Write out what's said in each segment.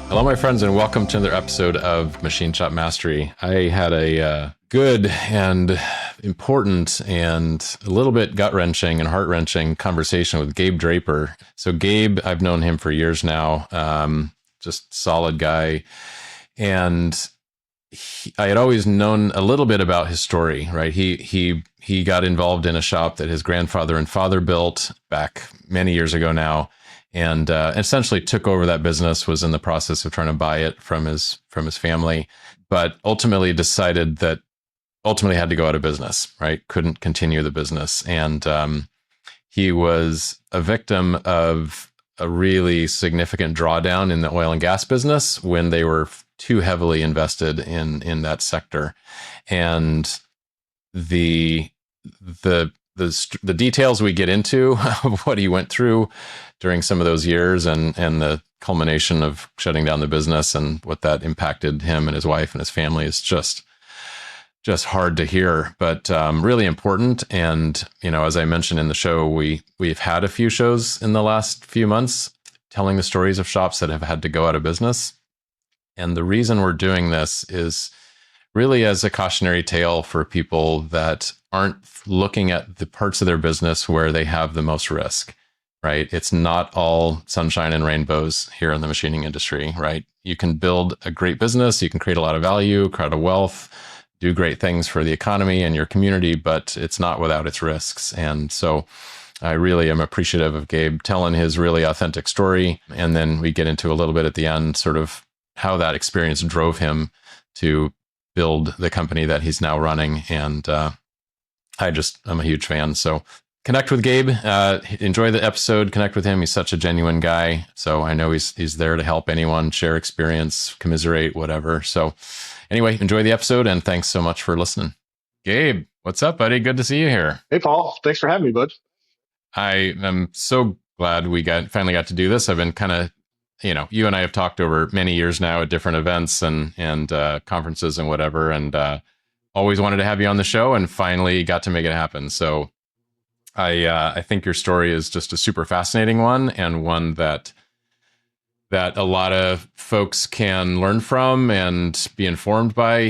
Hello, my friends, and welcome to another episode of Machine Shop Mastery. I had a good and important and a little bit gut-wrenching and heart-wrenching conversation with Gabe Draper. So Gabe, I've known him for years now, just solid guy. And I had always known a little bit about his story, right? He got involved in a shop that his grandfather and father built back many years ago now, and essentially took over that business, was in the process of trying to buy it from his family, but ultimately decided that had to go out of business, right? Couldn't continue the business. And he was a victim of a really significant drawdown in the oil and gas business when they were too heavily invested in that sector. And the details we get into of what he went through during some of those years and the culmination of shutting down the business and what that impacted him and his wife and his family is just hard to hear, but really important. And, you know, as I mentioned in the show, we've had a few shows in the last few months telling the stories of shops that have had to go out of business. And the reason we're doing this is really as a cautionary tale for people that aren't looking at the parts of their business where they have the most risk, right? It's not all sunshine and rainbows here in the machining industry, right? You can build a great business, you can create a lot of value, create a wealth, do great things for the economy and your community, but it's not without its risks. And so I really am appreciative of Gabe telling his really authentic story. And then we get into a little bit at the end, sort of how that experience drove him to build the company that he's now running. And I'm a huge fan. So connect with Gabe, enjoy the episode, connect with him. He's such a genuine guy. So I know he's there to help anyone, share experience, commiserate, whatever. So anyway, enjoy the episode and thanks so much for listening. Gabe, what's up, buddy? Good to see you here. Hey, Paul. Thanks for having me, bud. I am so glad we finally got to do this. I've been kind of, you and I have talked over many years now at different events and conferences and whatever, and always wanted to have you on the show and finally got to make it happen. So I think your story is just a super fascinating one, and one that a lot of folks can learn from and be informed by,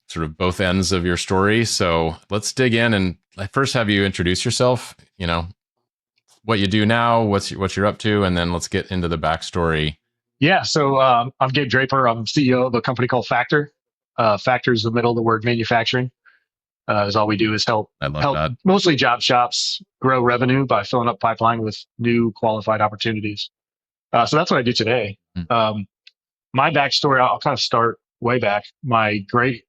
sort of both ends of your story. So let's dig in and I first have you introduce yourself, what you do now, what you're up to, and then let's get into the backstory. Yeah. So I'm Gabe Draper. I'm CEO of a company called Factur. Factur is the middle of the word manufacturing. Is all we do is help that. Mostly job shops grow revenue by filling up pipeline with new qualified opportunities. So that's what I do today. My backstory, I'll kind of start way back. My great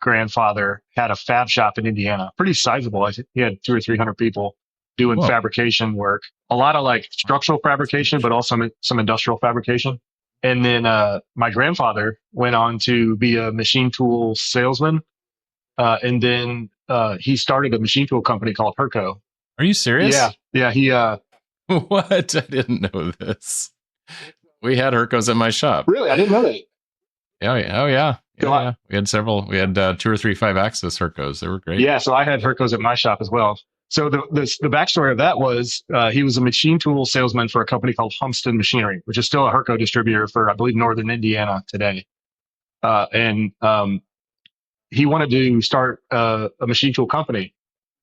grandfather had a fab shop in Indiana, pretty sizable. I think he had 200 or 300 people doing fabrication work, a lot of like structural fabrication, but also some industrial fabrication. And then my grandfather went on to be a machine tool salesman. And then he started a machine tool company called Herco. Are you serious? Yeah. He what? I didn't know this. We had Hercos at my shop. Really? I didn't know that. Oh yeah. We had several. We had 2 or 3 5-axis Hercos. They were great. Yeah. So I had Hercos at my shop as well. So the backstory of that was he was a machine tool salesman for a company called Humston Machinery, which is still a Herco distributor for, I believe, Northern Indiana today. And he wanted to start a machine tool company,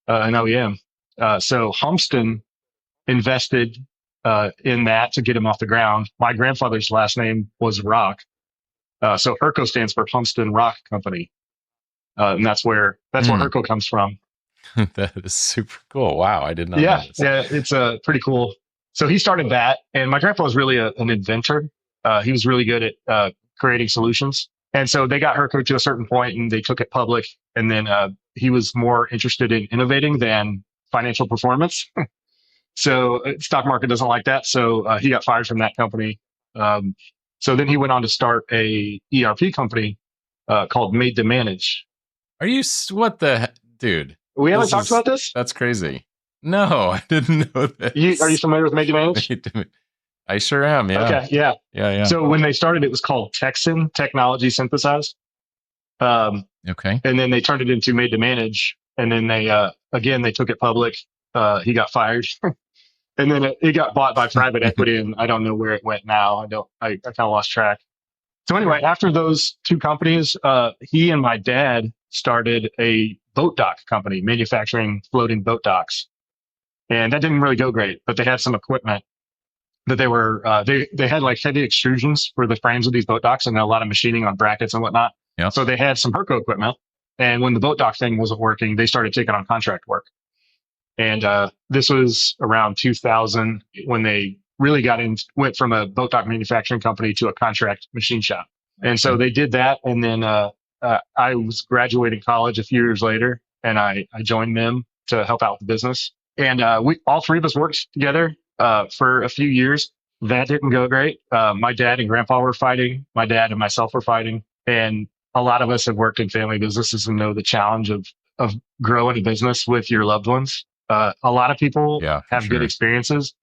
an OEM. So Humston invested in that to get him off the ground. My grandfather's last name was Rock. So Herco stands for Humston Rock Company. And that's where Herco comes from. That is super cool. Wow. I did not know this. Yeah. It's pretty cool. So he started that, and my grandpa was really an inventor. He was really good at creating solutions. And so they got Herco to a certain point and they took it public. And then he was more interested in innovating than financial performance. So stock market doesn't like that. So he got fired from that company. So then he went on to start a ERP company called Made to Manage. Are you, what the, dude? We haven't talked about this? That's crazy. No, I didn't know this. Are you familiar with Made to Manage? I sure am. Yeah. Okay. Yeah. Yeah. So when they started, it was called Texan, Technology Synthesized. Okay. And then they turned it into Made to Manage. And then they took it public. He got fired. And then it got bought by private equity, and I don't know where it went now. I kind of lost track. So anyway, after those two companies, he and my dad started a boat dock company, manufacturing floating boat docks. And that didn't really go great, but they had some equipment that they were, they had like heavy extrusions for the frames of these boat docks and a lot of machining on brackets and whatnot. Yep. So they had some Herco equipment. And when the boat dock thing wasn't working, they started taking on contract work. And this was around 2000 when they really went from a boat dock manufacturing company to a contract machine shop. And so they did that. And then I was graduating college a few years later, and I joined them to help out with the business. And we all three of us worked together for a few years. That didn't go great. My dad and grandpa were fighting. My dad and myself were fighting. And a lot of us have worked in family businesses and know the challenge of growing a business with your loved ones. A lot of people have good experiences.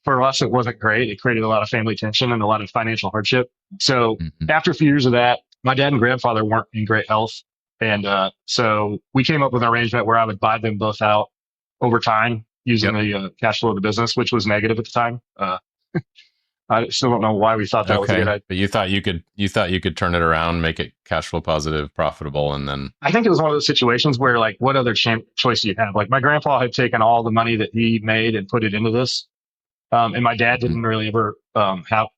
For us, it wasn't great. It created a lot of family tension and a lot of financial hardship. So after a few years of that, my dad and grandfather weren't in great health. And so we came up with an arrangement where I would buy them both out over time using the cash flow of the business, which was negative at the time. I still don't know why we thought that was a good idea. But you thought you could turn it around, make it cash flow positive, profitable, and then I think it was one of those situations where, like, what other choice do you have? Like, my grandpa had taken all the money that he made and put it into this, and my dad didn't really ever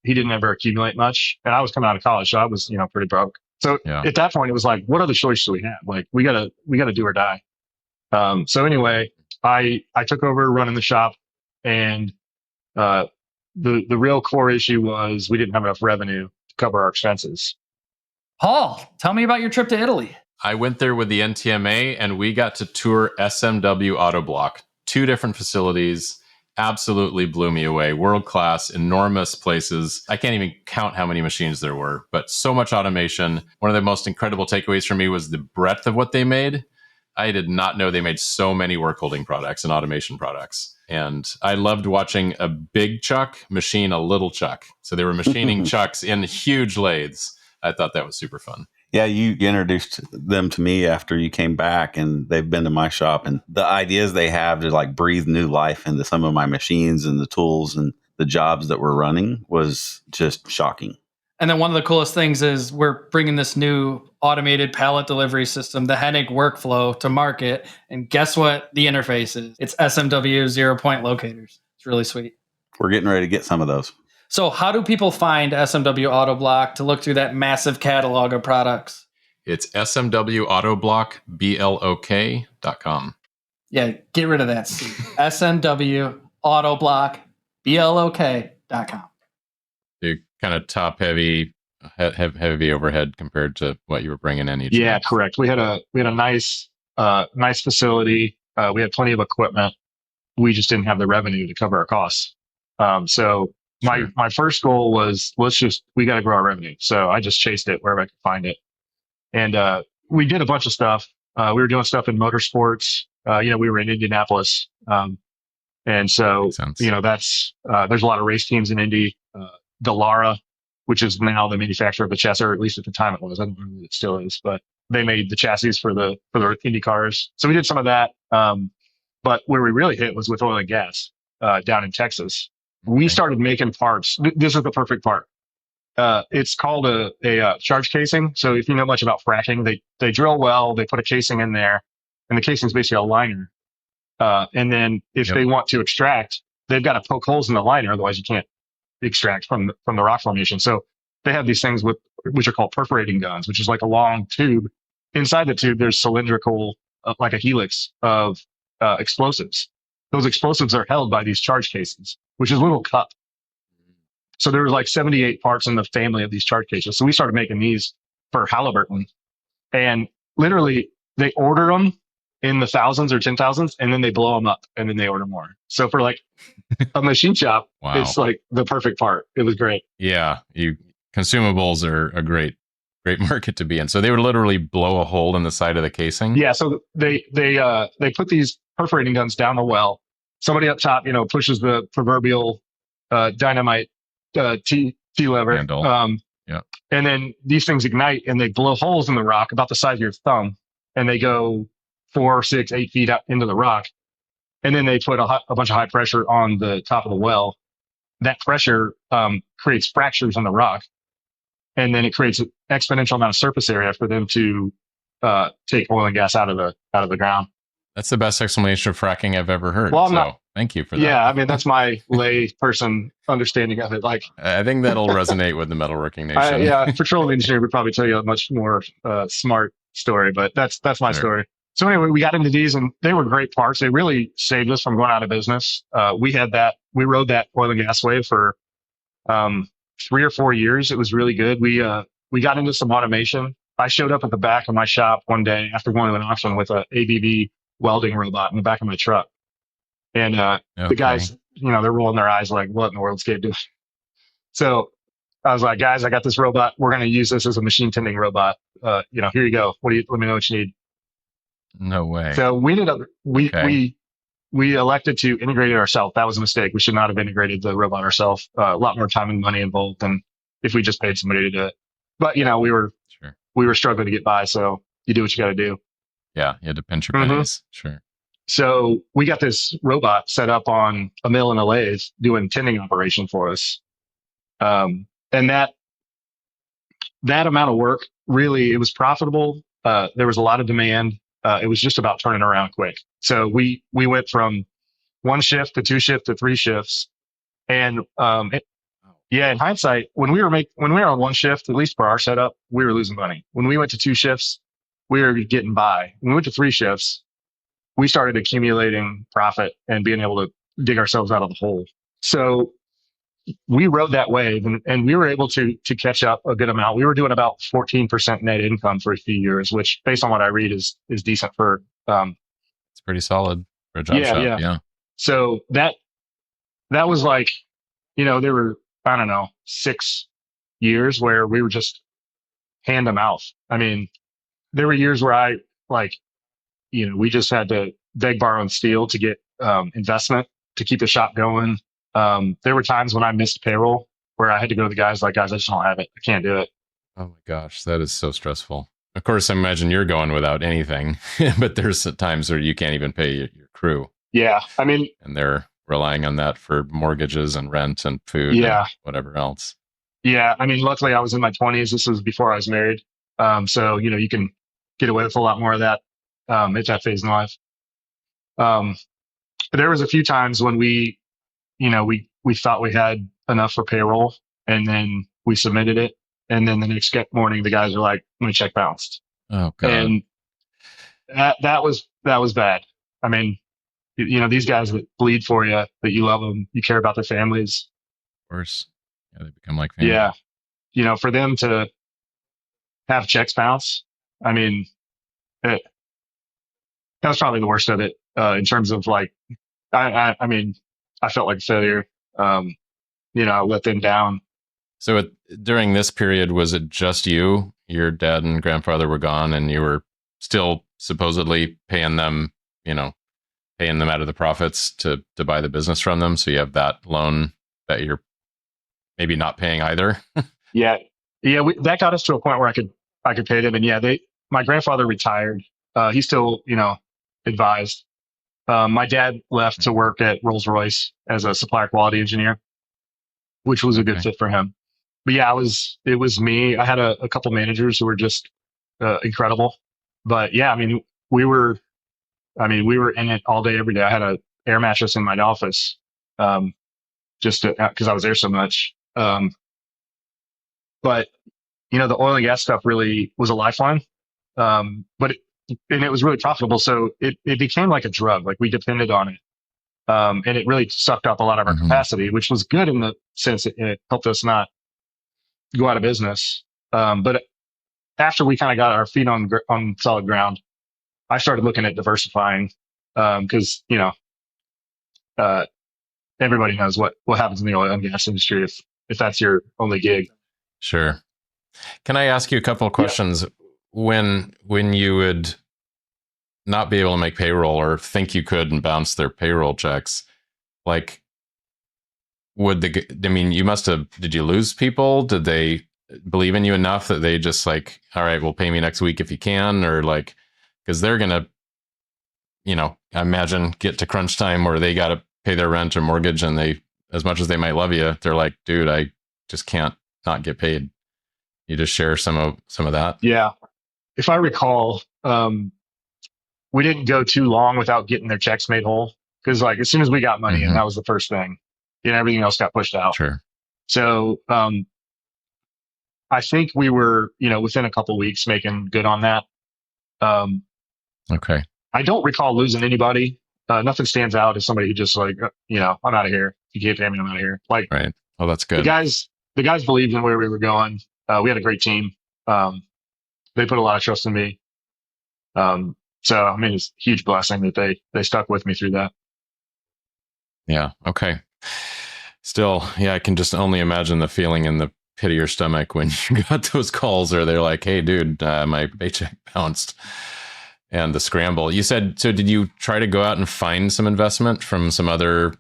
he didn't ever accumulate much, and I was coming out of college, so I was pretty broke. So at that point, it was like, what other choice do we have? Like, we gotta do or die. So anyway, I took over running the shop, and the real core issue was we didn't have enough revenue to cover our expenses. Paul, tell me about your trip to Italy. I went there with the NTMA, and we got to tour SMW Auto Block, 2 different facilities. Absolutely blew me away. World-class, enormous places. I can't even count how many machines there were, but so much automation. One of the most incredible takeaways for me was the breadth of what they made. I did not know they made so many workholding products and automation products. And I loved watching a big chuck machine a little chuck. So they were machining chucks in huge lathes. I thought that was super fun. Yeah, you introduced them to me after you came back, and they've been to my shop. And the ideas they have to like breathe new life into some of my machines and the tools and the jobs that we're running was just shocking. And then one of the coolest things is we're bringing this new automated pallet delivery system, the Hennig workflow, to market. And guess what the interface is? It's SMW 0-point locators. It's really sweet. We're getting ready to get some of those. So how do people find SMW Autoblock to look through that massive catalog of products? It's smwautoblock.com. Yeah, get rid of that C. smwautoblock.com. You're kind of top heavy overhead compared to what you were bringing in each Yeah, month. correct. We had a nice facility. We had plenty of equipment. We just didn't have the revenue to cover our costs. So my first goal was we got to grow our revenue. So I just chased it wherever I could find it. And we did a bunch of stuff. We were doing stuff in motorsports. We were in Indianapolis. And so, that's, there's a lot of race teams in Indy. Dallara, which is now the manufacturer of the chassis, or at least at the time it was. I don't know if it still is, but they made the chassis for the Indy cars. So we did some of that. But where we really hit was with oil and gas down in Texas. We started making parts. This is the perfect part. It's called a charge casing. So if you know much about fracking, they drill a well, they put a casing in there, and the casing is basically a liner. And then if they want to extract, they've got to poke holes in the liner, otherwise you can't extract from the rock formation. So they have these things which are called perforating guns, which is like a long tube. Inside the tube, there's cylindrical, like a helix of explosives. Those explosives are held by these charge cases, which is a little cup. So there was like 78 parts in the family of these charge cases. So we started making these for Halliburton, and literally they order them in the thousands or 10,000s, and then they blow them up, and then they order more. So for like a machine shop, it's like the perfect part. It was great. Yeah, consumables are a great market to be in. So they would literally blow a hole in the side of the casing. Yeah, so they put these perforating guns down the well. Somebody up top, pushes the proverbial dynamite T lever. Handle. And then these things ignite, and they blow holes in the rock about the size of your thumb, and they go 4, 6, 8 feet up into the rock. And then they put a bunch of high pressure on the top of the well. That pressure creates fractures in the rock. and then it creates an exponential amount of surface area for them to take oil and gas out of the ground. That's the best explanation of fracking I've ever heard. Well, thank you for that. Yeah, I mean, that's my lay person understanding of it. Like, I think that'll resonate with the metalworking nation. Petroleum engineer would probably tell you a much more smart story, but that's my story. So anyway, we got into these, and they were great parts. They really saved us from going out of business. We rode that oil and gas wave for 3 or 4 years. It was really good. We got into some automation. I showed up at the back of my shop one day after going to an auction with a ABB welding robot in the back of my truck. And the guys, they're rolling their eyes like, what in the world's Gabe doing? So I was like, guys, I got this robot. We're going to use this as a machine tending robot. Here you go. Let me know what you need. No way. So we ended up, we elected to integrate it ourselves. That was a mistake. We should not have integrated the robot ourselves. A lot more time and money involved than if we just paid somebody to do it. But, we were struggling to get by. So you do what you got to do. Yeah. You had to pinch your pennies. Sure. So we got this robot set up on a mill in a lathe doing tending operation for us. And that amount of work, really, it was profitable. There was a lot of demand. It was just about turning around quick. So we went from 1 shift to 2 shifts to 3 shifts. And in hindsight, when we were on 1 shift, at least for our setup, we were losing money. When we went to 2 shifts, we were getting by. When we went to 3 shifts, we started accumulating profit and being able to dig ourselves out of the hole. So we rode that wave, and we were able to catch up a good amount. We were doing about 14% net income for a few years, which, based on what I read, is decent for. It's pretty solid for a job shop. Yeah. So that was like, there were, I don't know, 6 years where we were just hand to mouth. I mean, there were years where we just had to beg, borrow, and steal to get investment to keep the shop going. There were times when I missed payroll where I had to go to the guys like, guys, I just don't have it. I can't do it. Oh my gosh, that is so stressful. Of course, I imagine you're going without anything, but there's times where you can't even pay your crew. Yeah. I mean, and they're relying on that for mortgages and rent and food and whatever else. Yeah. I mean, luckily I was in my 20s. This was before I was married. So, you can get away with a lot more of that at that phase in life. But there was a few times when we thought we had enough for payroll, and then we submitted it. And then the next morning, the guys are like, my check bounced. Oh, God. And that was bad. I mean, these guys that bleed for you, that you love them, you care about their families. Of course. Yeah, they become like family. Yeah. For them to have checks bounce, I mean, that was probably the worst of it in terms of like, I mean, I felt like a failure. I let them down. So during this period, was it just you? Your dad and grandfather were gone, and you were still supposedly paying them out of the profits to buy the business from them. So you have that loan that you're maybe not paying either. Yeah. That got us to a point where I could pay them. And my grandfather retired. He still, advised. My dad left to work at Rolls-Royce as a supplier quality engineer, which was a good fit for him. But it was me. I had a couple managers who were just incredible. But I mean, we were in it all day, every day. I had an air mattress in my office, just because I was there so much. But the oil and gas stuff really was a lifeline. But it was really profitable. So it became like a drug. Like, we depended on it. And it really sucked up a lot of our capacity, which was good in the sense that it helped us not go out of business. But after we kind of got our feet on solid ground, I started looking at diversifying, because, everybody knows what happens in the oil and gas industry if that's your only gig. Sure. Can I ask you a couple of questions? Yeah. When you would not be able to make payroll or think you could and bounce their payroll checks, like, you must have, did you lose people? Did they believe in you enough that they just like, all right, well, pay me next week if you can? Or like, because they're going to, I imagine, get to crunch time where they got to pay their rent or mortgage, and they, as much as they might love you, they're like, dude, I just can't not get paid. you just share some of that? Yeah. If I recall, we didn't go too long without getting their checks made whole. Because like as soon as we got money in, that was the first thing. Everything else got pushed out. Sure. So I think we were, within a couple of weeks making good on that. Okay. I don't recall losing anybody. Nothing stands out as somebody who just like, I'm out of here. If you can't pay me, I'm out of here. Like, right. Oh, that's good. The guys believed in where we were going. We had a great team. They put a lot of trust in me. So I mean, it's a huge blessing that they stuck with me through that. Yeah. Okay. Still, yeah, I can just only imagine the feeling in the pit of your stomach when you got those calls or they're like, hey, dude, my paycheck bounced. And the scramble. You said, so did you try to go out and find some investment from some other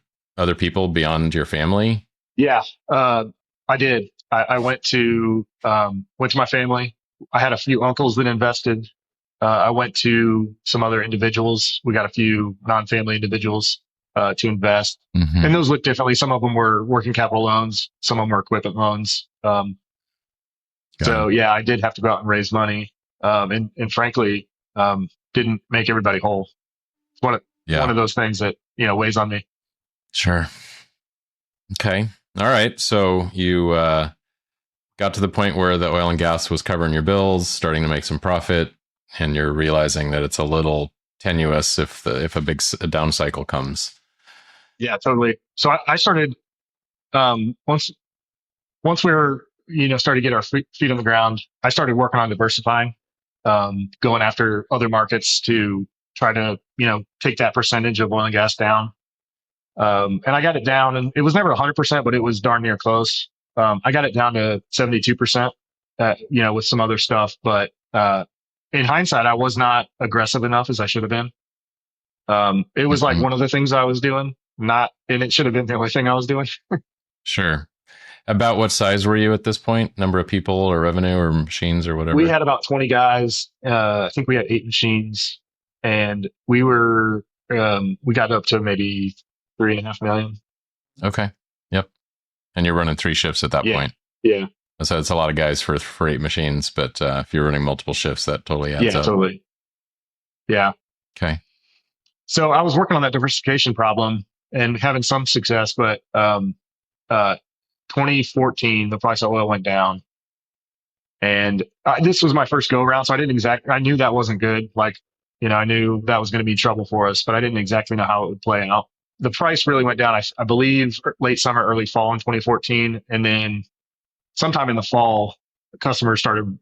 people beyond your family? Yeah, I did. I went to my family. I had a few uncles that invested. I went to some other individuals. We got a few non-family individuals to invest. And those look differently. Some of them were working capital loans. Some of them were equipment loans. So yeah, I did have to go out and raise money. And frankly, didn't make everybody whole. It's one of those things that, weighs on me. Sure. Okay. All right. So you got to the point where the oil and gas was covering your bills, starting to make some profit, and you're realizing that it's a little tenuous if a big down cycle comes. Yeah, totally. So I started once we were started to get our feet on the ground. I started working on diversifying, going after other markets to try to take that percentage of oil and gas down. And I got it down, and it was never 100%, but it was darn near close. I got it down to 72%, with some other stuff. But in hindsight, I was not aggressive enough as I should have been. It was like one of the things I was doing, and it should have been the only thing I was doing. Sure. About what size were you at this point? Number of people or revenue or machines or whatever? We had about 20 guys. I think we had 8 machines, and we got up to maybe 3.5 million. Okay. Yep. And you're running 3 shifts at that point. Yeah. So it's a lot of guys for 8 machines, but if you're running multiple shifts, that totally adds up. Yeah, totally. Yeah. Okay. So I was working on that diversification problem and having some success, but 2014, the price of oil went down, and this was my first go around. So I knew that wasn't good. Like, I knew that was going to be trouble for us, but I didn't exactly know how it would play out. The price really went down, I believe, late summer, early fall in 2014. And then sometime in the fall, the customers started,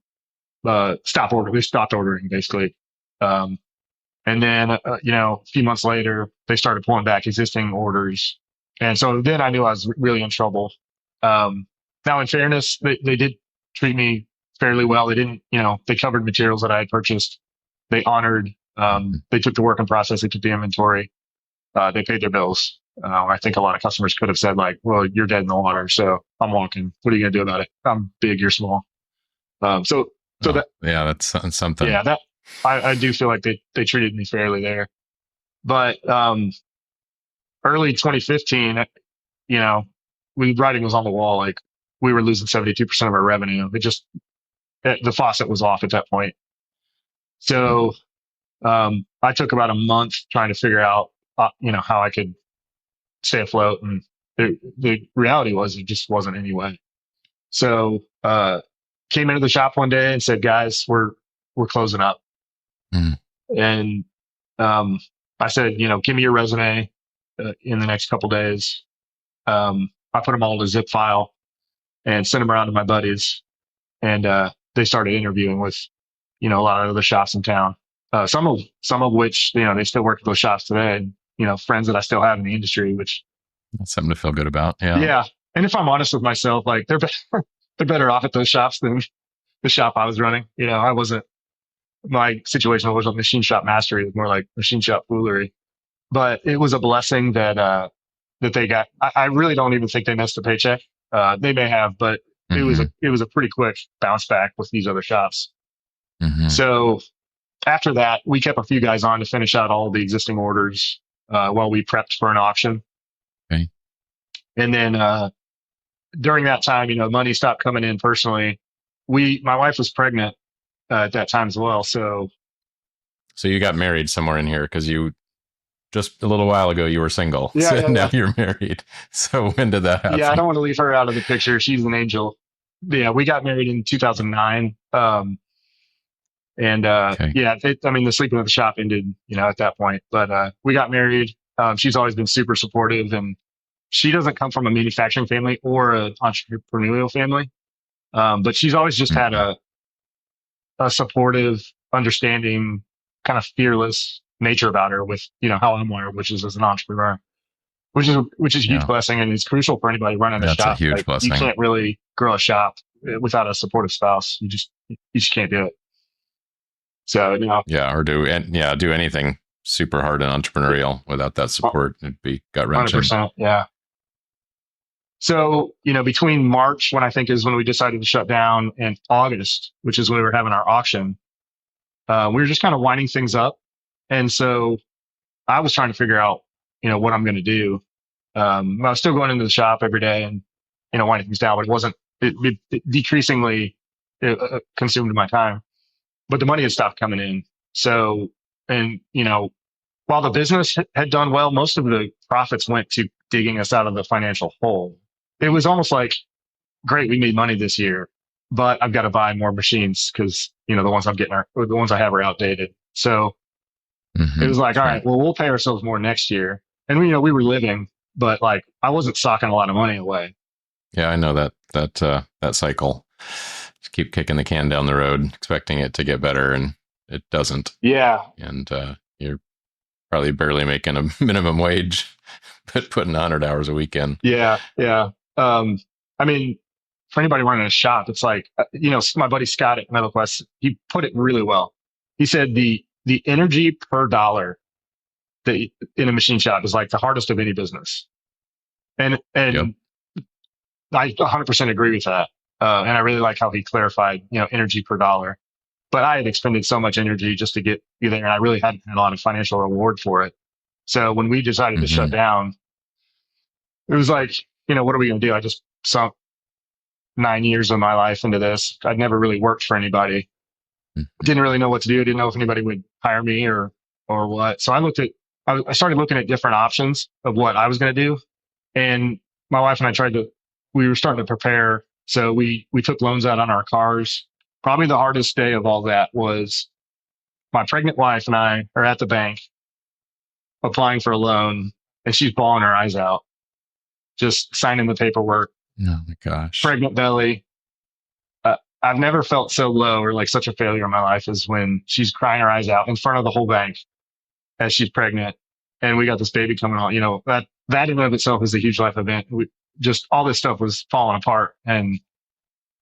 stopped ordering basically. And then, a few months later, they started pulling back existing orders. And so then I knew I was really in trouble. Now, in fairness, they did treat me fairly well. They didn't, they covered materials that I had purchased. They honored, they took the work in process, they took the inventory, they paid their bills. I think a lot of customers could have said like, well, you're dead in the water, so I'm walking. What are you going to do about it? I'm big, you're small. That's something. Yeah, that I do feel like they treated me fairly there. But early 2015, writing was on the wall. Like, we were losing 72% of our revenue. The faucet was off at that point. So I took about a month trying to figure out, how I could stay afloat. And the reality was it just wasn't any way. So came into the shop one day and said, guys, we're closing up. And I said, give me your resume in the next couple days. I put them all in a zip file and sent them around to my buddies. And they started interviewing with, a lot of other shops in town. Some of which, they still work at those shops today. And, friends that I still have in the industry, which that's something to feel good about. Yeah. Yeah. And if I'm honest with myself, like they're better off at those shops than the shop I was running. My situation wasn't machine shop mastery. It was more like machine shop foolery. But it was a blessing that they got. I really don't even think they missed a paycheck. They may have, but it was a pretty quick bounce back with these other shops. So after that, we kept a few guys on to finish out all the existing orders while we prepped for an auction. Okay. And then during that time, money stopped coming in personally. my wife was pregnant at that time as well. So you got married somewhere in here because you just a little while ago you were single. Yeah, So yeah, now yeah. you're married. So when did that happen? Yeah, I don't want to leave her out of the picture. She's an angel. Yeah, we got married in 2009. Okay. Yeah, the sleeping at the shop ended, at that point. But we got married. She's always been super supportive, and she doesn't come from a manufacturing family or an entrepreneurial family. But she's always just had a supportive, understanding, kind of fearless nature about her with, how I'm wired, which is as an entrepreneur, which is a huge blessing, and it's crucial for anybody running a shop. That's a huge blessing. You can't really grow a shop without a supportive spouse. You just can't do it. So, or do anything super hard and entrepreneurial without that support. It'd be gut wrenching. 100%. Yeah. So, between March, when I think is when we decided to shut down, and August, which is when we were having our auction, we were just kind of winding things up. And so I was trying to figure out, what I'm going to do. I was still going into the shop every day and, winding things down, but it decreasingly consumed my time. But the money had stopped coming in. So, and, while the business had done well, most of the profits went to digging us out of the financial hole. It was almost like, great, we made money this year, but I've got to buy more machines because, the ones the ones I have are outdated. So it was like, all right, well, we'll pay ourselves more next year. And we were living, but like I wasn't socking a lot of money away. Yeah, I know that cycle. Just keep kicking the can down the road, expecting it to get better, and it doesn't. Yeah. And you're probably barely making a minimum wage, but putting 100 hours a week in. Yeah. Yeah. For anybody running a shop, it's like, my buddy Scott at MetalQuest, he put it really well. He said the energy per dollar that in a machine shop is like the hardest of any business. And Yep. I 100% agree with that. And I really like how he clarified, energy per dollar. But I had expended so much energy just to get you there, and I really hadn't had a lot of financial reward for it. So when we decided to shut down, it was like, what are we going to do? I just sunk 9 years of my life into this. I'd never really worked for anybody. Didn't really know what to do. Didn't know if anybody would hire me or what. So I started looking at different options of what I was going to do. And my wife and I we were starting to prepare. So we took loans out on our cars. Probably the hardest day of all that was my pregnant wife and I are at the bank applying for a loan, and she's bawling her eyes out, just signing the paperwork. Oh my gosh. Pregnant belly. I've never felt so low or like such a failure in my life as when she's crying her eyes out in front of the whole bank as she's pregnant, and we got this baby coming on. That in and of itself is a huge life event. Just all this stuff was falling apart, and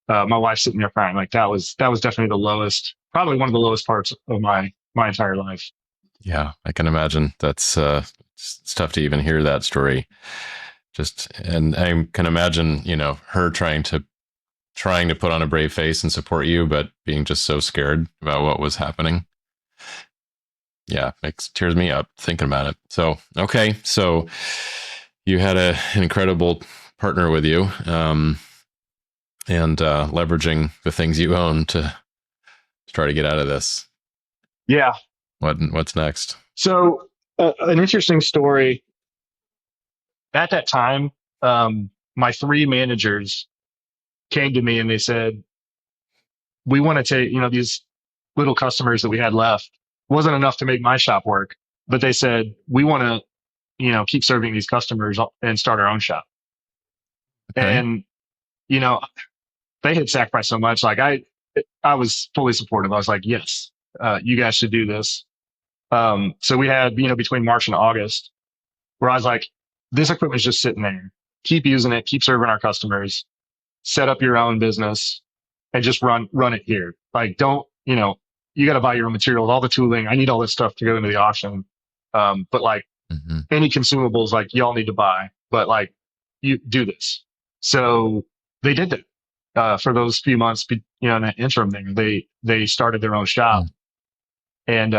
my wife sitting there crying. Like that was definitely the lowest, probably one of the lowest parts of my entire life. Yeah, I can imagine. That's it's tough to even hear that story. And I can imagine, her trying to put on a brave face and support you, but being just so scared about what was happening. Yeah, tears me up thinking about it. So, okay. So you had an incredible partner with you, and leveraging the things you own to try to get out of this. Yeah. What's next? So an interesting story. At that time, my 3 managers came to me and they said, we want to take, these little customers that we had left wasn't enough to make my shop work, but they said, we want to, keep serving these customers and start our own shop. Okay. And, they had sacrificed so much. Like I was fully supportive. I was like, yes, you guys should do this. So we had, between March and August where I was like, this equipment's just sitting there. Keep using it, keep serving our customers, set up your own business and just run it here. Like, don't, you got to buy your own materials, all the tooling. I need all this stuff to go into the auction. But like any consumables, like y'all need to buy, but like you do this. So they did that, for those few months, in that interim there, they started their own shop. And,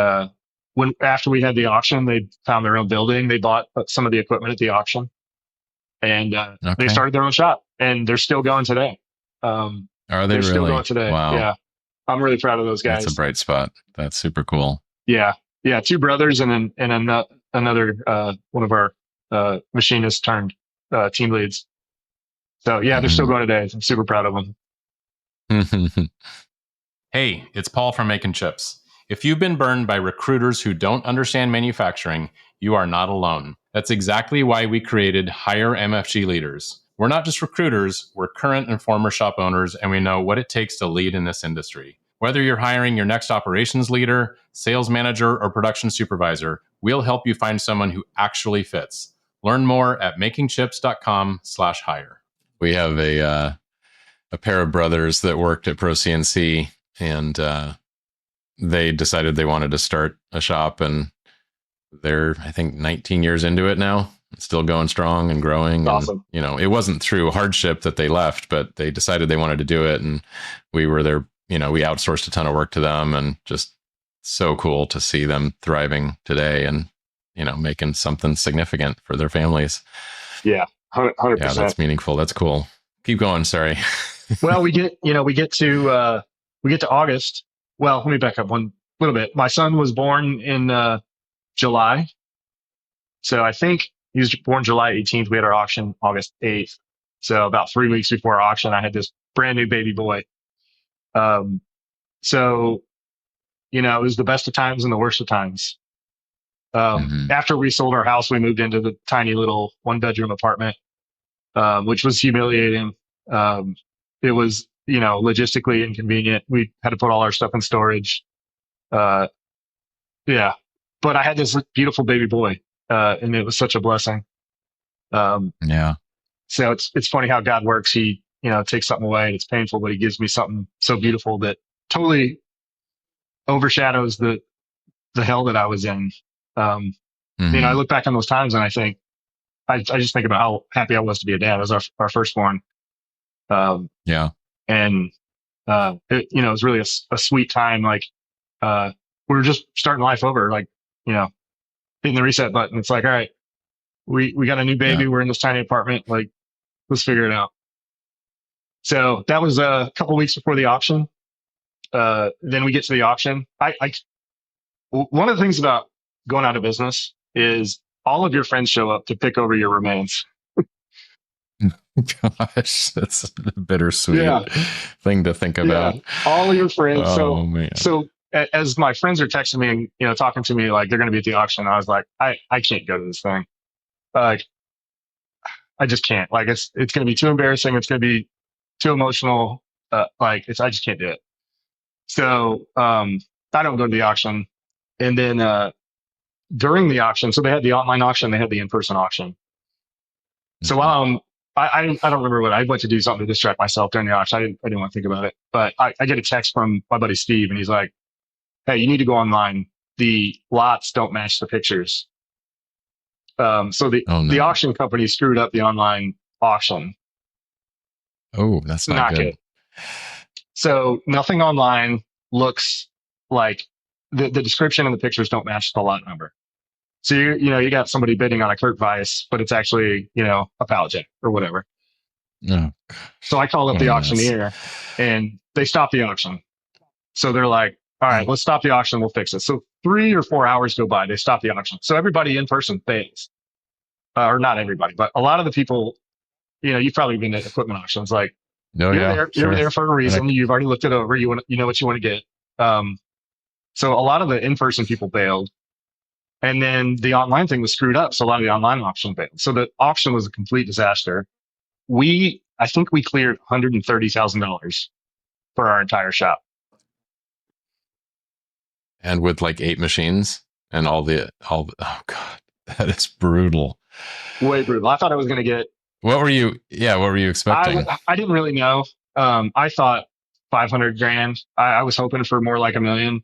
after we had the auction, they found their own building. They bought some of the equipment at the auction, and they started their own shop, and they're still going today. Are they They're really? still going today. Wow. Yeah. I'm really proud of those guys. That's a bright spot. That's super cool. Yeah. Yeah. Two brothers and another, one of our, machinists turned, team leads. So yeah, they're still going today. I'm super proud of them. Hey, it's Paul from Making Chips. If you've been burned by recruiters who don't understand manufacturing, you are not alone. That's exactly why we created Hire MFG Leaders. We're not just recruiters, we're current and former shop owners, and we know what it takes to lead in this industry. Whether you're hiring your next operations leader, sales manager, or production supervisor, we'll help you find someone who actually fits. Learn more at makingchips.com/hire. We have a pair of brothers that worked at ProCNC, and they decided they wanted to start a shop, and they're, I think, 19 years into it now. It's still going strong and growing. Awesome. And, it wasn't through hardship that they left, but they decided they wanted to do it. And we were there, we outsourced a ton of work to them, and just so cool to see them thriving today and, making something significant for their families. Yeah. 100%. Yeah, that's meaningful. That's cool. Keep going. Sorry. Well, we get to August. Well, let me back up one little bit. My son was born in July. So I think he was born July 18th. We had our auction August 8th. So about 3 weeks before our auction, I had this brand new baby boy. So, it was the best of times and the worst of times. After we sold our house, we moved into the tiny little 1-bedroom apartment, which was humiliating. It was, logistically inconvenient. We had to put all our stuff in storage. Yeah. But I had this beautiful baby boy, and it was such a blessing. Yeah. So it's funny how God works. He, takes something away and it's painful, but he gives me something so beautiful that totally overshadows the hell that I was in. I look back on those times and I think, I just think about how happy I was to be a dad. It was our firstborn. Yeah. And, it was really a sweet time. Like, we were just starting life over, like, hitting the reset button. It's like, all right, we got a new baby. Yeah. We're in this tiny apartment. Like, let's figure it out. So that was a couple weeks before the auction. Then we get to the auction. One of the things about going out of business is all of your friends show up to pick over your remains. Gosh, that's a bittersweet thing to think about. All of your friends. Oh, man. So as my friends are texting me and, talking to me, like they're going to be at the auction, I was like, I can't go to this thing. I just can't. Like, it's going to be too embarrassing. It's going to be too emotional. I just can't do it. So, I don't go to the auction. And then, during the auction, so they had the online auction, they had the in-person auction. So, I don't remember what I went to do something to distract myself during the auction. I didn't want to think about it, but I get a text from my buddy Steve, and he's like, "Hey, you need to go online. The lots don't match the pictures." So the auction company screwed up the online auction. Oh, that's not good. So nothing online looks like the description and the pictures don't match the lot number. So you got somebody bidding on a Kurt Weiss, but it's actually, a pallet jack or whatever. Oh, so I called up the auctioneer and they stopped the auction. So they're like, all right, let's stop the auction. We'll fix it. So 3 or 4 hours go by. They stop the auction. So everybody in person pays, or not everybody, but a lot of the people, you've probably been at equipment auctions. Like, you're there for a reason. You've already looked it over. You know what you want to get. So a lot of the in-person people bailed. And then the online thing was screwed up. So a lot of the online auction failed. So the auction was a complete disaster. I think we cleared $130,000 for our entire shop. And with like 8 machines and all the, oh God, that is brutal. Way brutal. I thought I was going to get. What were you expecting? I didn't really know. I thought 500 grand. I was hoping for more like $1 million.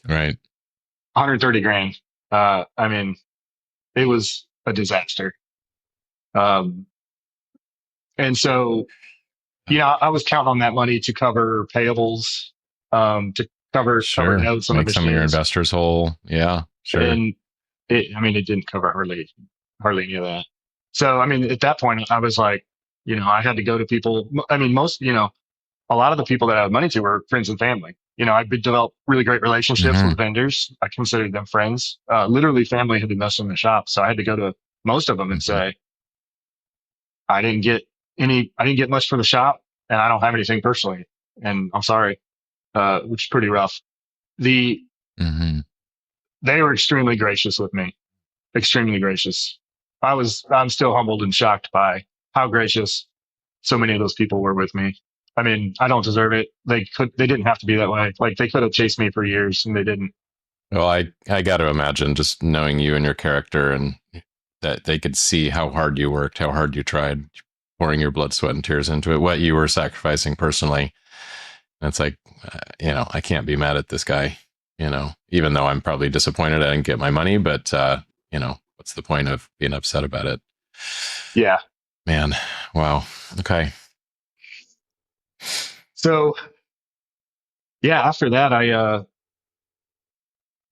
Right. 130 grand. It was a disaster. And so, I was counting on that money to cover payables, to cover notes on the machines. Some of your investors whole. Yeah, sure. And it didn't cover hardly any of that. So, at that point I was like, I had to go to people. I mean, a lot of the people that I had money to were friends and family. I've developed really great relationships with vendors. I considered them friends. Literally family had invested in the shop. So I had to go to most of them and say, I didn't get much for the shop and I don't have anything personally. And I'm sorry, which is pretty rough. They were extremely gracious with me, extremely gracious. I'm still humbled and shocked by how gracious so many of those people were with me. I mean, I don't deserve it. They didn't have to be that way. Like they could have chased me for years and they didn't. Well, I got to imagine, just knowing you and your character, and that they could see how hard you worked, how hard you tried, pouring your blood, sweat, and tears into it, what you were sacrificing personally. And it's like, I can't be mad at this guy, even though I'm probably disappointed I didn't get my money, but, what's the point of being upset about it? Yeah. Man. Wow. Okay. So, yeah, after that, I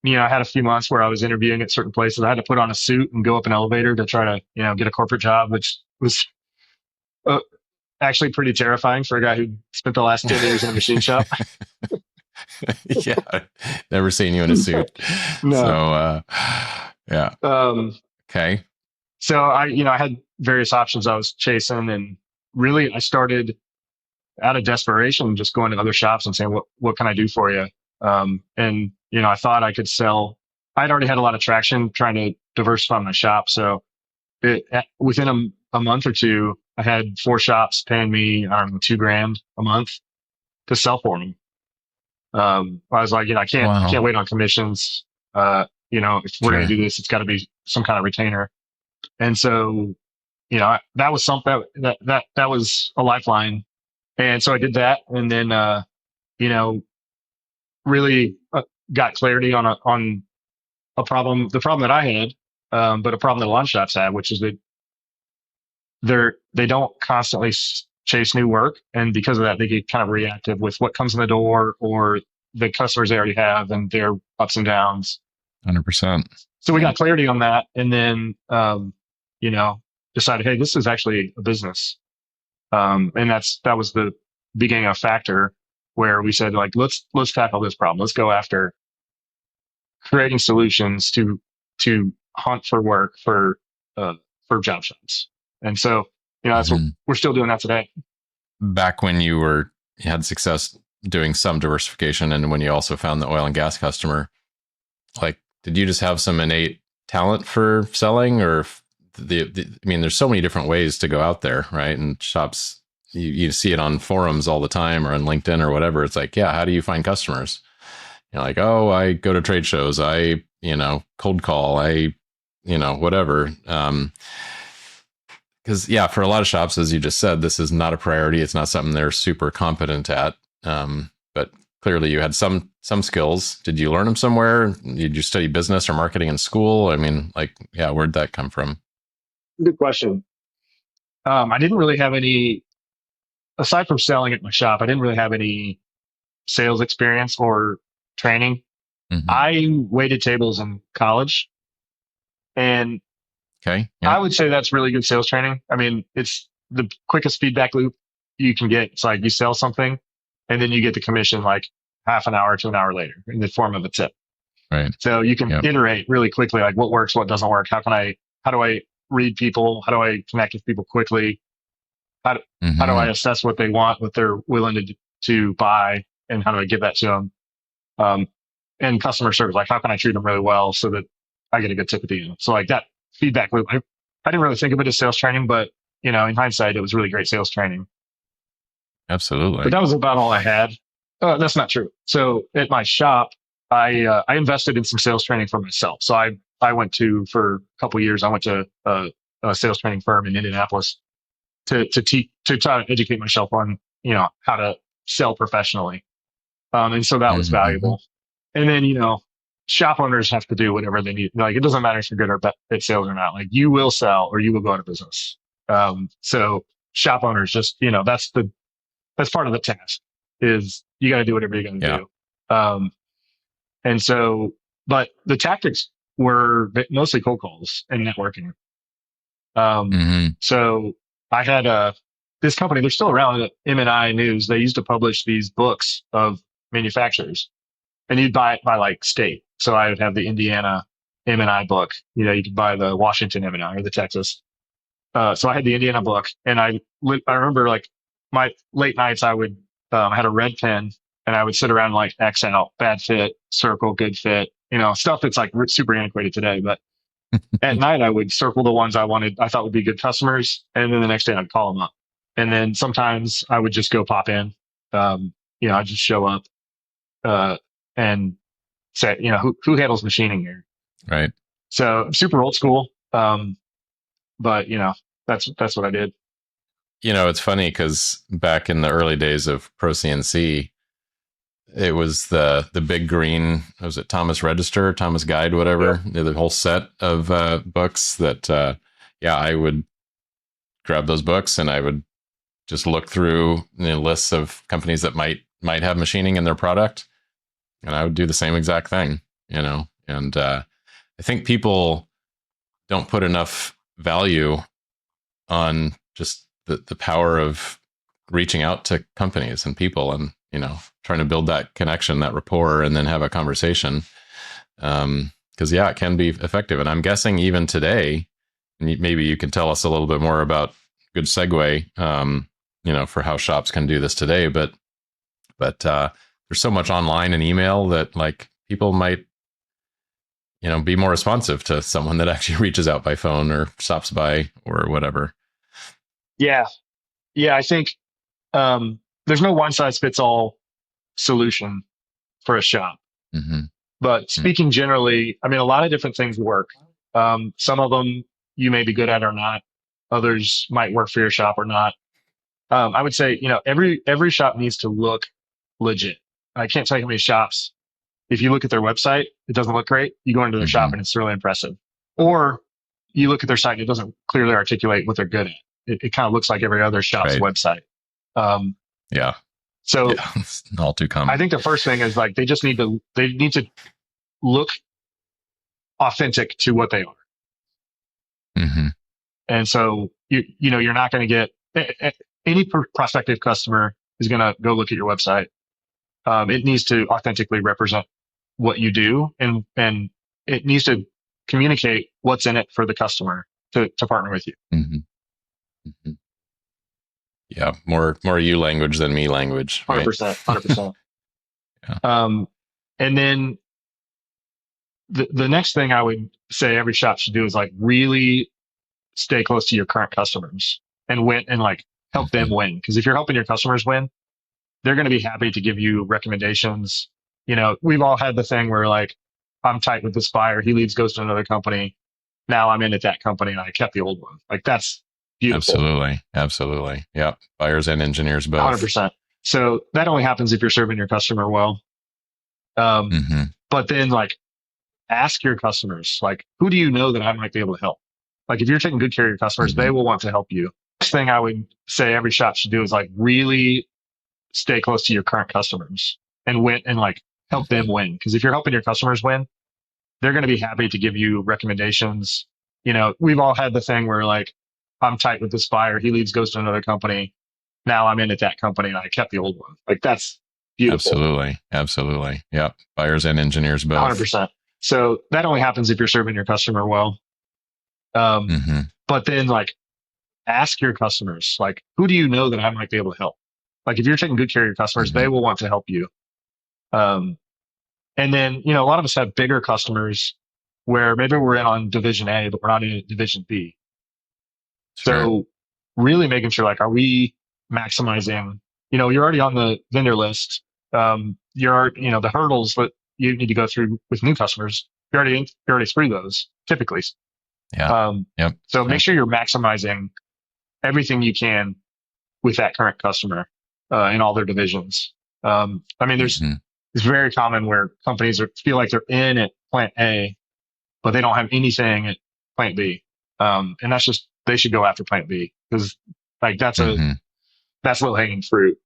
had a few months where I was interviewing at certain places. I had to put on a suit and go up an elevator to try to, get a corporate job, which was actually pretty terrifying for a guy who spent the last 10 years in a machine shop. Yeah. Never seen you in a suit. No. So, yeah. Okay. So I had various options I was chasing, and really I started out of desperation, just going to other shops and saying, what can I do for you? And I thought I could sell. I'd already had a lot of traction trying to diversify my shop. So within a month or two, I had 4 shops paying me, I don't know, $2,000 a month to sell for them. I was like, I can't wait on commissions. If we're going to do this, it's got to be some kind of retainer. And so, that was something that was a lifeline. And so I did that. And then, really got clarity on a problem, the problem that I had, but a problem that a lot of shops have, which is that they don't constantly chase new work. And because of that, they get kind of reactive with what comes in the door or the customers they already have and their ups and downs. 100%. So we got clarity on that. And then, decided, hey, this is actually a business. And that was the beginning of Factur, where we said, like, let's tackle this problem. Let's go after creating solutions to hunt for work for job shops. And so, that's what we're still doing that today. Back when you had success doing some diversification, and when you also found the oil and gas customer, like, did you just have some innate talent for selling, or there's so many different ways to go out there, right? And shops, you see it on forums all the time or on LinkedIn or whatever. It's like, yeah, how do you find customers? Like, oh, I go to trade shows, I, cold call, I, whatever. Because for a lot of shops, as you just said, this is not a priority. It's not something they're super competent at. But clearly you had some skills. Did you learn them somewhere? Did you study business or marketing in school? I mean, where'd that come from? Good question. I didn't really have any, aside from selling at my shop, I didn't really have any sales experience or training. I waited tables in college, and I would say that's really good sales training. I mean, it's the quickest feedback loop you can get. It's like you sell something and then you get the commission like half an hour to an hour later in the form of a tip. Right. So you can iterate really quickly, like what works, what doesn't work. How do I read people? How do I connect with people quickly? How do I assess what they want, what they're willing to buy, and how do I give that to them? And customer service, like how can I treat them really well so that I get a good tip at the end? So like that feedback loop, I didn't really think of it as sales training, but in hindsight, it was really great sales training. Absolutely. But that was about all I had. That's not true. So at my shop, I invested in some sales training for myself. So I went for a couple of years, I went to a sales training firm in Indianapolis to try to educate myself on, how to sell professionally. And so that was valuable. And then, shop owners have to do whatever they need. Like, it doesn't matter if you're good or bad at sales or not. Like, you will sell or you will go out of business. So shop owners just, that's part of the task is you got to do whatever you're going to do. And so, but the tactics were mostly cold calls and networking. So I had this company, they're still around, M&I News. They used to publish these books of manufacturers, and you'd buy it by like state. So I would have the Indiana M&I book. You could buy the Washington M&I or the Texas. So I had the Indiana book, and I remember like my late nights, I would had a red pen, and I would sit around and like X out bad fit, circle good fit, stuff that's like super antiquated today. But at night, I would circle the ones I thought would be good customers, and then the next day I'd call them up. And then sometimes I would just go pop in. I'd just show up and say, who handles machining here? Right. So super old school. But that's what I did. It's funny because back in the early days of Pro CNC, it was the big green, was it Thomas Register, Thomas Guide, whatever, the whole set of books that, I would grab those books and I would just look through lists of companies that might have machining in their product. And I would do the same exact thing, and I think people don't put enough value on just the power of reaching out to companies and people and, trying to build that connection, that rapport, and then have a conversation. Because it can be effective. And I'm guessing even today, and maybe you can tell us a little bit more about, good segue, for how shops can do this today. But there's so much online and email that like people might, be more responsive to someone that actually reaches out by phone or stops by or whatever. Yeah. I think there's no one size fits all solution for a shop. Mm-hmm. But speaking generally, a lot of different things work. Some of them you may be good at or not. Others might work for your shop or not. I would say, every shop needs to look legit. I can't tell you how many shops, if you look at their website, it doesn't look great. You go into their shop and it's really impressive. Or you look at their site and it doesn't clearly articulate what they're good at. It kind of looks like every other shop's website. So it's all too common. I think the first thing is like, they need to look authentic to what they are. Mm-hmm. And so, you're not going to get any prospective customer is going to go look at your website. It needs to authentically represent what you do, and it needs to communicate what's in it for the customer to partner with you. Mm-hmm. Mm-hmm. Yeah, more you language than me language. 100%. Yeah. And then the next thing I would say every shop should do is like really stay close to your current customers and win and like help them win. Because if you're helping your customers win, they're going to be happy to give you recommendations. We've all had the thing where like, I'm tight with this buyer. He leaves, goes to another company. Now I'm in at that company and I kept the old one. Like that's beautiful. Absolutely. Yeah. Buyers and engineers both. 100%. So that only happens if you're serving your customer well. But then like ask your customers, like, who do you know that I might be able to help? Like if you're taking good care of your customers, they will want to help you. Next thing I would say every shop should do is like really stay close to your current customers and win and like help them win. Because if you're helping your customers win, they're going to be happy to give you recommendations. We've all had the thing where like, I'm tight with this buyer. He leaves, goes to another company. Now I'm in at that company and I kept the old one. Like that's beautiful. Absolutely. Yeah. Buyers and engineers both. 100%. So that only happens if you're serving your customer well. But then like ask your customers, like, who do you know that I might be able to help? Like if you're taking good care of your customers, they will want to help you. And then, a lot of us have bigger customers where maybe we're in on division A, but we're not in division B. Sure. So really making sure, like, are we maximizing, you're already on the vendor list. You're, the hurdles that you need to go through with new customers. You're already through those typically. Yeah. So make sure you're maximizing everything you can with that current customer, in all their divisions. It's very common where companies feel like they're in at plant A, but they don't have anything at plant B. And that's just, they should go after plant B because like that's low hanging fruit.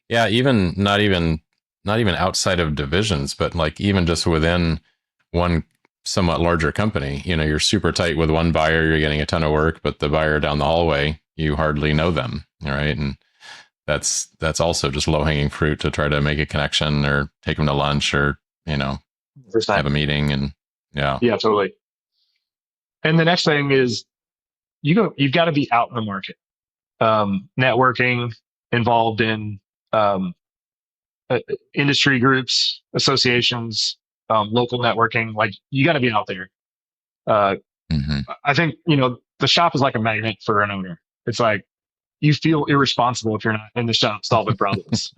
Yeah. Even not even outside of divisions, but like even just within one somewhat larger company, you're super tight with one buyer, you're getting a ton of work, but the buyer down the hallway, you hardly know them. All right. And that's also just low hanging fruit to try to make a connection or take them to lunch or, have a meeting. And yeah, totally. And the next thing is you've got to be out in the market, networking, involved in, industry groups, associations, local networking. Like you got to be out there. I think, the shop is like a magnet for an owner. It's like, you feel irresponsible if you're not in the shop solving problems.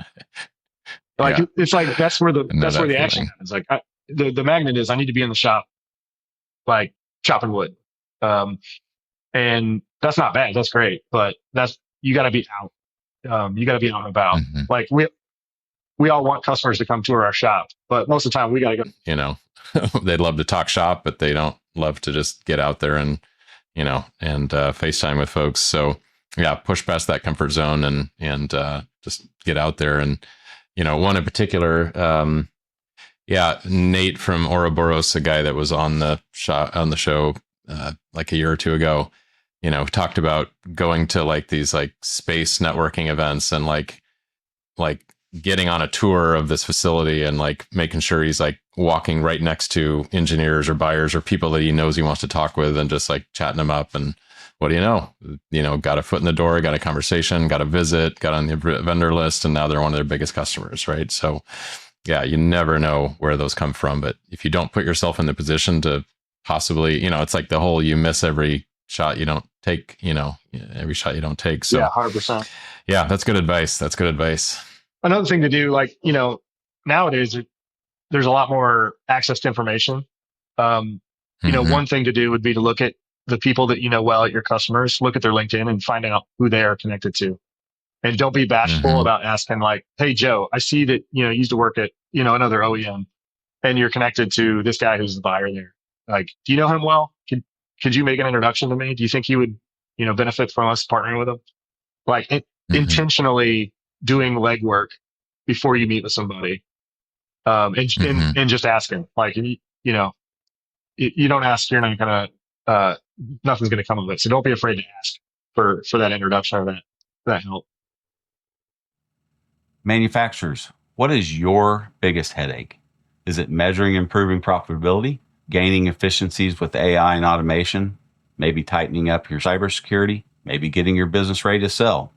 It's like, that's where the action happens. Like the magnet is, I need to be in the shop, like chopping wood. And that's not bad. That's great. But you got to be out. You got to be out and about. Like we all want customers to come tour our shop, but most of the time we got to go. They'd love to talk shop, but they don't love to just get out there and, FaceTime with folks. So yeah, push past that comfort zone and just get out there. And, one in particular, Nate from Ouroboros, a guy that was on the show like a year or two ago, talked about going to like these like space networking events and like getting on a tour of this facility and like making sure he's like walking right next to engineers or buyers or people that he knows he wants to talk with and just like chatting them up. And what do you know? Got a foot in the door, got a conversation, got a visit, got on the vendor list, and now they're one of their biggest customers, right? So yeah, you never know where those come from. But if you don't put yourself in the position to possibly, it's like the whole, you miss every shot you don't take, every shot you don't take. So yeah, 100%. Yeah, that's good advice. That's good advice. Another thing to do, like, nowadays there's a lot more access to information. One thing to do would be to look at the people that you know well at your customers, look at their LinkedIn and find out who they are connected to. And don't be bashful about asking like, hey, Joe, I see that, you used to work at, another OEM and you're connected to this guy who's the buyer there. Like, do you know him well? Could you make an introduction to me? Do you think he would, benefit from us partnering with him? Like intentionally doing legwork before you meet with somebody, and just asking. Like, you don't ask, you're not gonna, nothing's gonna come of it. So don't be afraid to ask for that introduction or that help. Manufacturers, what is your biggest headache? Is it measuring improving profitability, gaining efficiencies with AI and automation, maybe tightening up your cybersecurity, maybe getting your business ready to sell?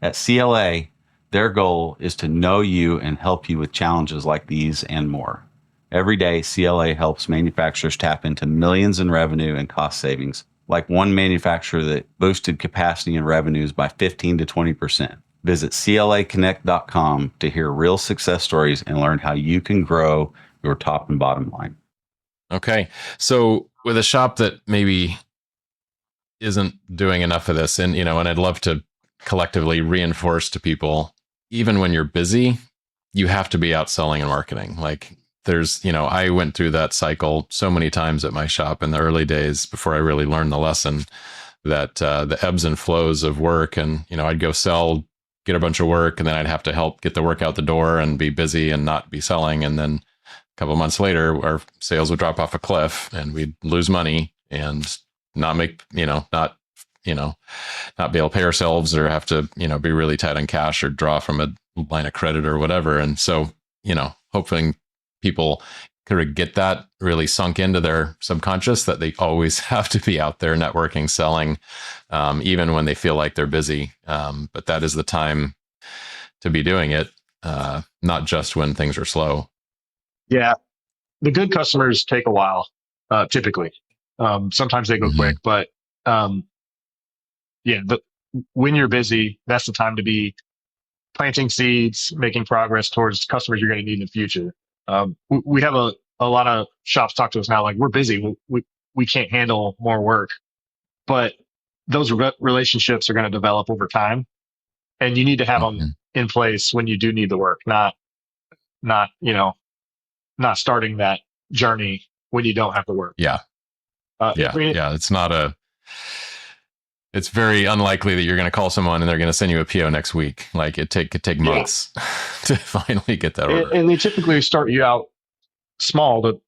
At CLA, their goal is to know you and help you with challenges like these and more. Every day, CLA helps manufacturers tap into millions in revenue and cost savings, like one manufacturer that boosted capacity and revenues by 15 to 20%. Visit CLAconnect.com to hear real success stories and learn how you can grow your top and bottom line. Okay. So with a shop that maybe isn't doing enough of this, and I'd love to collectively reinforce to people, even when you're busy, you have to be out selling and marketing. Like there's, I went through that cycle so many times at my shop in the early days before I really learned the lesson that the ebbs and flows of work. And, I'd go sell, get a bunch of work, and then I'd have to help get the work out the door and be busy and not be selling. And then a couple of months later, our sales would drop off a cliff and we'd lose money and not make, not be able to pay ourselves or have to, be really tight on cash or draw from a line of credit or whatever. And so, hoping people could get that really sunk into their subconscious that they always have to be out there networking, selling, even when they feel like they're busy. But that is the time to be doing it, not just when things are slow. Yeah. The good customers take a while, typically. Sometimes they go quick, but when you're busy, that's the time to be planting seeds, making progress towards customers you're going to need in the future. We have a lot of shops talk to us now, like, we're busy. We can't handle more work, but those relationships are going to develop over time, and you need to have them in place when you do need the work, not starting that journey when you don't have to work. Yeah. It's very unlikely that you're going to call someone and they're going to send you a PO next week. Like it could take months to finally get that order. And they typically start you out small to,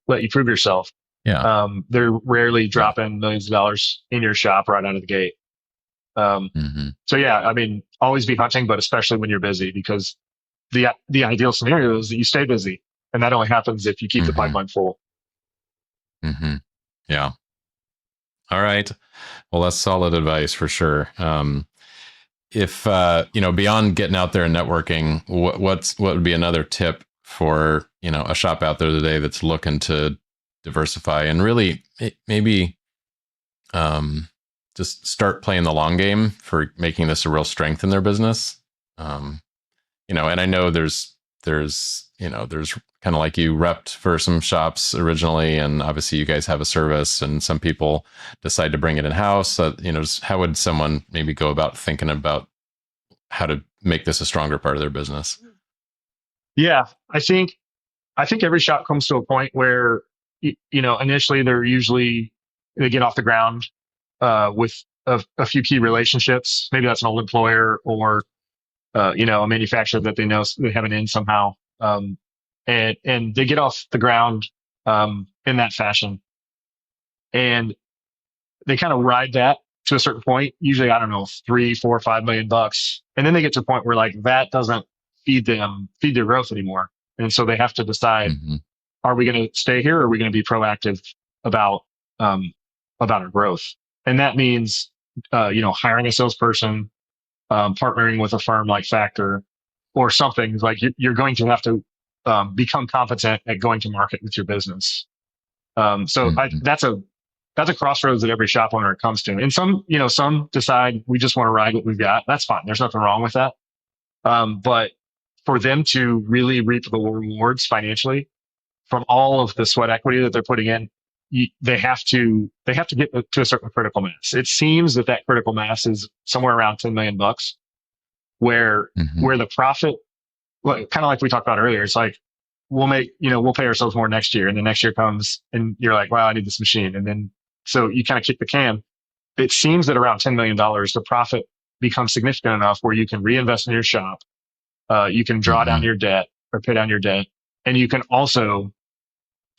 let you prove yourself. Yeah. They're rarely dropping millions of dollars in your shop right out of the gate. So yeah, I mean, always be hunting, but especially when you're busy, because the ideal scenario is that you stay busy, and that only happens if you keep the pipeline full. Yeah. All right. Well, that's solid advice for sure. If beyond getting out there and networking, what would be another tip for a shop out there today that's looking to diversify and really maybe just start playing the long game for making this a real strength in their business? And I know there's kind of like you repped for some shops originally, and obviously you guys have a service, and some people decide to bring it in house. How would someone maybe go about thinking about how to make this a stronger part of their business? Yeah, I think every shop comes to a point where initially they get off the ground with a few key relationships. Maybe that's an old employer or a manufacturer that they know they have an in somehow. And they get off the ground in that fashion, and they kind of ride that to a certain point. Usually, I don't know, $3, $4, $5 million, and then they get to a point where like that doesn't feed their growth anymore, and so they have to decide: are we going to stay here, or are we going to be proactive about our growth? And that means hiring a salesperson, partnering with a firm like Factur, or something like you're going to have to become competent at going to market with your business. That's a crossroads that every shop owner comes to. And some decide we just want to ride what we've got. That's fine. There's nothing wrong with that. But for them to really reap the rewards financially from all of the sweat equity that they're putting in, they have to get to a certain critical mass. It seems that critical mass is somewhere around $10 million, where the profit, kind of like we talked about earlier, it's like we'll pay ourselves more next year, and the next year comes and you're like, wow, I need this machine. And then so you kind of kick the can. It seems that around $10 million, the profit becomes significant enough where you can reinvest in your shop. You can draw down your debt or pay down your debt. And you can also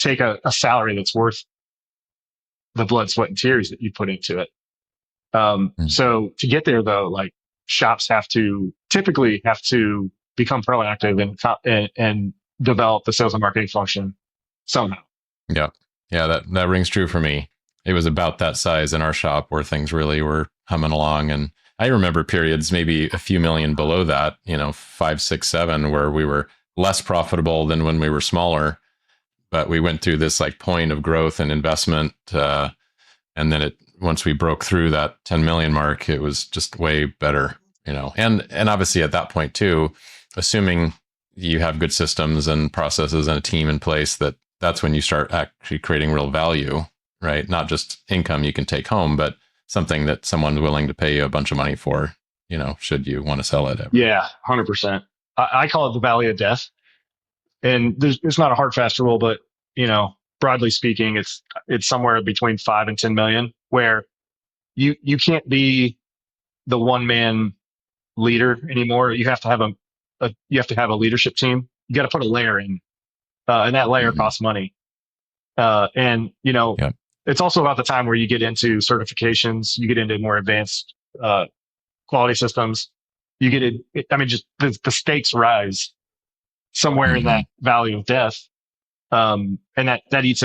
take a salary that's worth the blood, sweat, and tears that you put into it. So to get there though, like shops typically have to become proactive and develop the sales and marketing function somehow. Yeah. That rings true for me. It was about that size in our shop where things really were humming along. And I remember periods, maybe a few million below that, 5, 6, 7, where we were less profitable than when we were smaller. But we went through this like point of growth and investment. And then once we broke through that 10 million mark, it was just way better, and obviously at that point too, assuming you have good systems and processes and a team in place, that's when you start actually creating real value, right? Not just income you can take home, but something that someone's willing to pay you a bunch of money for, should you want to sell it ever. Yeah, 100%. I call it the valley of death. And it's not a hard, fast rule, but, broadly speaking, it's somewhere between 5 and 10 million, where you can't be the one man leader anymore. You have to have a leadership team. You got to put a layer in, and that layer costs money. It's also about the time where you get into certifications, you get into more advanced quality systems. You get it. I mean, just the stakes rise somewhere in that valley of death, and that eats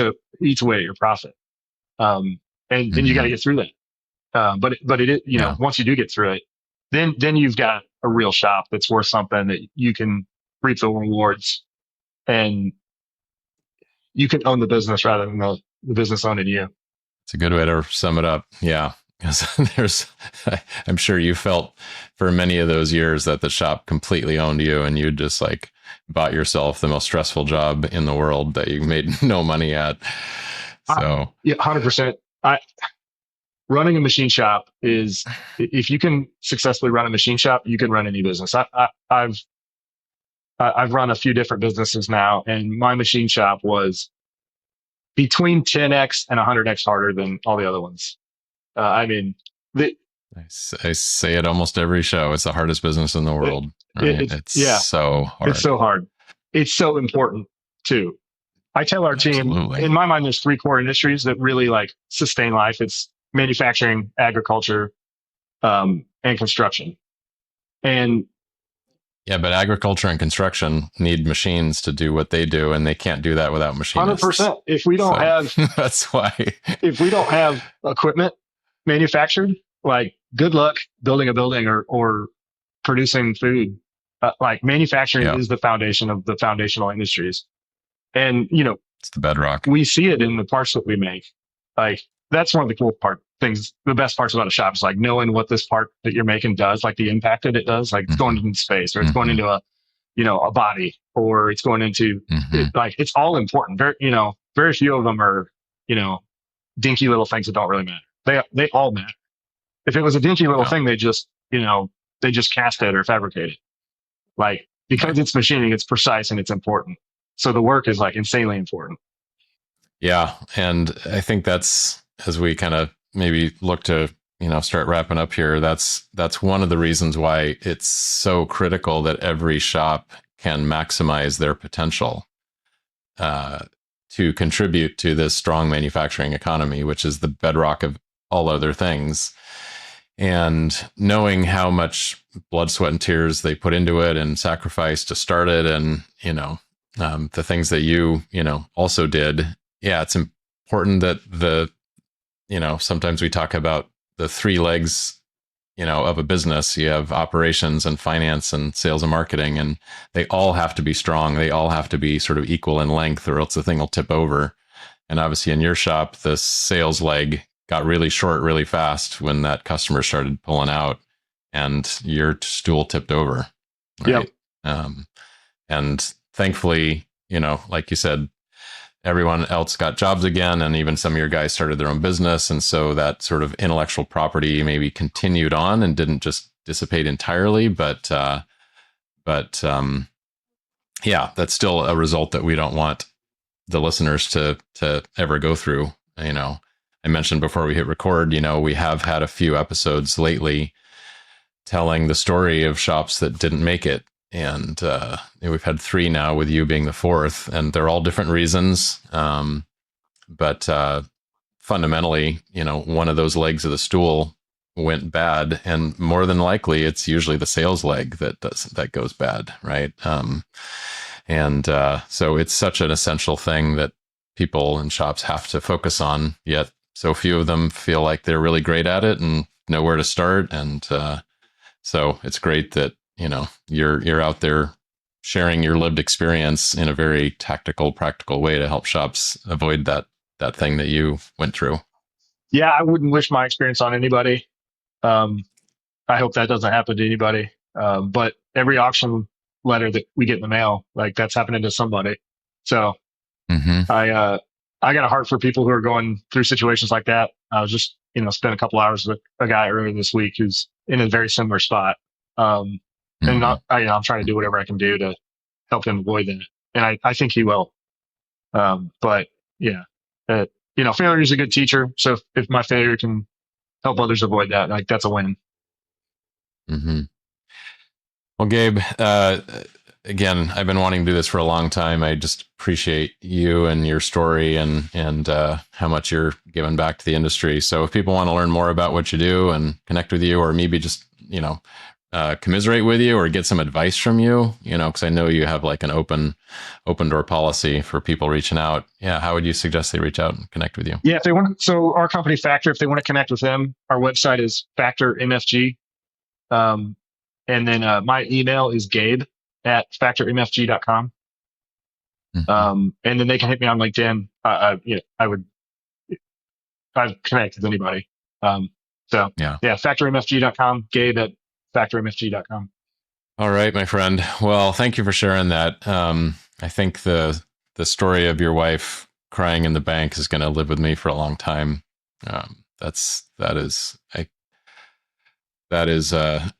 away at your profit. And then you got to get through that. But it once you do get through it, then you've got a real shop that's worth something that you can reap the rewards, and you can own the business rather than the business owning you. It's a good way to sum it up. Yeah. Because I'm sure you felt for many of those years that the shop completely owned you, and you just like bought yourself the most stressful job in the world that you made no money at. So 100%. Running a machine shop is, if you can successfully run a machine shop, you can run any business. I've run a few different businesses now, and my machine shop was between 10x and 100x harder than all the other ones. I say it almost every show. It's the hardest business in the world. Right? It's so hard. It's so hard. It's so important too. I tell our team, in my mind, there's 3 core industries that really like sustain life. It's manufacturing, agriculture, and construction. And yeah, but agriculture and construction need machines to do what they do, and they can't do that without machinists. 100%. If we don't have, that's why. If we don't have equipment manufactured, like good luck building a building or producing food. Like manufacturing is the foundation of the foundational industries, and it's the bedrock. We see it in the parts that we make. Like that's one of the cool things. The best parts about a shop is like knowing what this part that you're making does, like the impact that it does. Like it's going into space, or it's going into a body, or it's going into like it's all important. Very few of them are dinky little things that don't really matter. They all matter. If it was a dinky little thing, they just cast it or fabricate it. Like because it's machining, it's precise and it's important. So the work is like insanely important. Yeah. And I think that's, as we kind of maybe look to, start wrapping up here, that's one of the reasons why it's so critical that every shop can maximize their potential to contribute to this strong manufacturing economy, which is the bedrock of all other things. And knowing how much blood, sweat, and tears they put into it and sacrifice to start it, and the things that you also did. Yeah, it's important that sometimes we talk about the three legs of a business. You have operations and finance and sales and marketing, and they all have to be strong. They all have to be sort of equal in length, or else the thing will tip over. And obviously in your shop, the sales leg got really short really fast when that customer started pulling out and your stool tipped over. Right? Yep. And thankfully, like you said, everyone else got jobs again, and even some of your guys started their own business. And so that sort of intellectual property maybe continued on and didn't just dissipate entirely, but yeah, that's still a result that we don't want the listeners to ever go through. I mentioned before we hit record, we have had a few episodes lately telling the story of shops that didn't make it. And we've had 3 now, with you being the 4th, and they're all different reasons. But fundamentally, one of those legs of the stool went bad, and more than likely it's usually the sales leg that goes bad. Right. So it's such an essential thing that people in shops have to focus on, yet so few of them feel like they're really great at it and know where to start. And so it's great that you're out there sharing your lived experience in a very tactical, practical way to help shops avoid that thing that you went through. Yeah, I wouldn't wish my experience on anybody. I hope that doesn't happen to anybody. But every auction letter that we get in the mail, like that's happening to somebody. So I got a heart for people who are going through situations like that. I was just, spent a couple hours with a guy earlier this week who's in a very similar spot. And I'm trying to do whatever I can do to help him avoid that. And I think he will. But yeah, failure is a good teacher. So if my failure can help others avoid that, like that's a win. Mm-hmm. Well, Gabe, again, I've been wanting to do this for a long time. I just appreciate you and your story and how much you're giving back to the industry. So if people want to learn more about what you do and connect with you, or maybe just, commiserate with you or get some advice from you, because I know you have like an open door policy for people reaching out. Yeah. How would you suggest they reach out and connect with you? Yeah. If they want, so our company Factur, if they want to connect with them, our website is Factur MFG. And then my email is gabe@facturmfg.com. And then they can hit me on LinkedIn. I've connected with anybody. facturmfg.com, gabe@facturmfg.com. All right, my friend. Well, thank you for sharing that. I think the story of your wife crying in the bank is going to live with me for a long time. That is a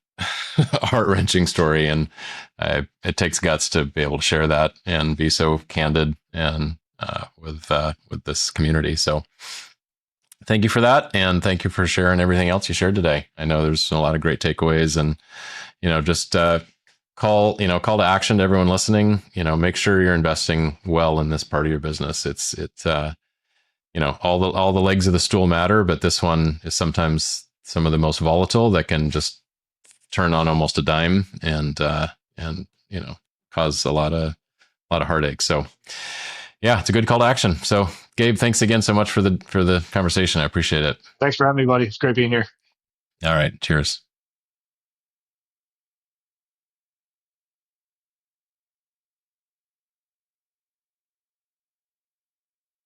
heart-wrenching story, and it takes guts to be able to share that and be so candid and with this community. So thank you for that, and thank you for sharing everything else you shared today. I know there's a lot of great takeaways, and just call to action to everyone listening. Make sure you're investing well in this part of your business. It's all the legs of the stool matter, but this one is sometimes some of the most volatile that can just turn on almost a dime and cause a lot of heartache. So yeah, it's a good call to action. So Gabe, thanks again so much for the conversation. I appreciate it. Thanks for having me, buddy. It's great being here. All right. Cheers.